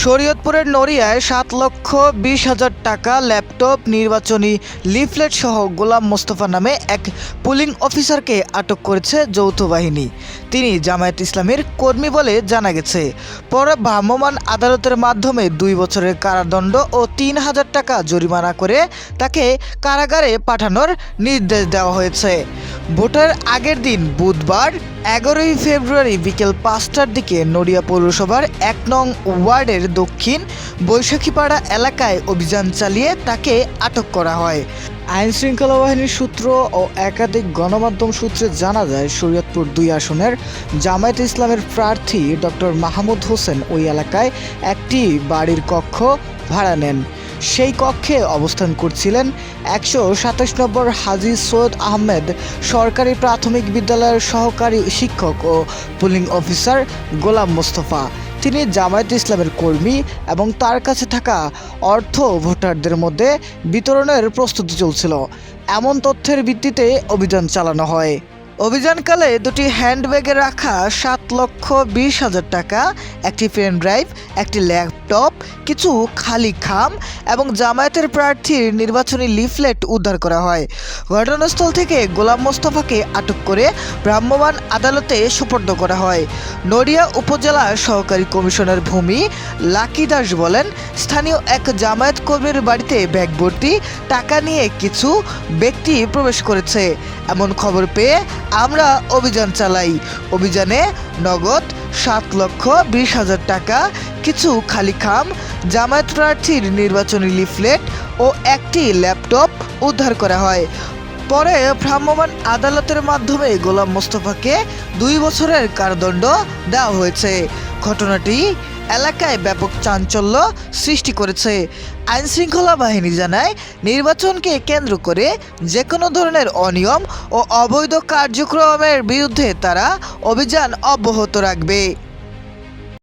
শরীয়তপুরের নড়িয়ায় 7,20,000 টাকা, ল্যাপটপ, নির্বাচনী লিফলেট সহ গোলাম মোস্তফা নামে এক পুলিং অফিসারকে আটক করেছে যৌথ বাহিনী। তিনি জামায়াত ইসলামীর কর্মী বলে জানা গেছে। পরে ভ্রাম্যমাণ আদালতের মাধ্যমে 2 বছরের কারাদণ্ড ও 3,000 টাকা জরিমানা করে তাকে কারাগারে পাঠানোর নির্দেশ দেওয়া হয়েছে। ভোটের আগের দিন বুধবার 11ই ফেব্রুয়ারি বিকেল 5টার দিকে নড়িয়া পৌরসভার 1 নং ওয়ার্ডের দক্ষিণ বৈশাখীপাড়া এলাকায় অভিযান চালিয়ে তাকে আটক করা হয়। আইনশৃঙ্খলা বাহিনীর সূত্র ও একাধিক গণমাধ্যম সূত্রে জানা যায়, শরীয়তপুর 2 আসনের জামায়াত ইসলামের প্রার্থী ডক্টর মাহমুদ হোসেন ওই এলাকায় একটি বাড়ির কক্ষ ভাড়া নেন। সেই কক্ষে অবস্থান করছিলেন 127 নম্বর হাজী সৈয়দ আহমেদ সরকারি প্রাথমিক বিদ্যালয়ের সহকারী শিক্ষক ও পুলিং অফিসার গোলাম মোস্তফা। তিনি জামায়াত ইসলামের কর্মী এবং তার কাছে থাকা অর্থ ভোটারদের মধ্যে বিতরণের প্রস্তুতি চলছিল, এমন তথ্যের ভিত্তিতে অভিযান চালানো হয়। অভিযানকালে দুটি হ্যান্ডব্যাগে রাখা 7,20,000 টাকা, একটি পেন ড্রাইভ, একটি ল্যাপটপ, কিছু খালি খাম এবং জামায়াতের প্রার্থীর নির্বাচনী লিফলেট উদ্ধার করা হয়। ঘটনাস্থল থেকে গোলাম মোস্তফাকে আটক করে ভ্রাম্যমাণ আদালতে সোপর্দ করা হয়। নড়িয়া উপজেলা সহকারী কমিশনার ভূমি লাকি দাস বলেন, স্থানীয় এক জামায়াত কর্মীর বাড়িতে ব্যাগ ভর্তি টাকা নিয়ে কিছু ব্যক্তি প্রবেশ করেছে, এমন খবর পেয়ে আমরা অভিযান চালাই। অভিযানে নগদ 7,20,000 টাকা, কিছু খালি খাম, জামায়াত প্রার্থীর নির্বাচনী লিফলেট ও একটি ল্যাপটপ উদ্ধার করা হয়। পরে ভ্রাম্যমাণ আদালতের মাধ্যমে গোলাম মোস্তফাকে 2 বছরের কারাদণ্ড দেওয়া হয়েছে। ঘটনাটি এলাকায় ব্যাপক চাঞ্চল্য সৃষ্টি করেছে। আইনশৃঙ্খলা বাহিনী জানায়, নির্বাচনকে কেন্দ্র করে যে কোনো ধরনের অনিয়ম ও অবৈধ কার্যক্রমের বিরুদ্ধে তারা অভিযান অব্যাহত রাখবে।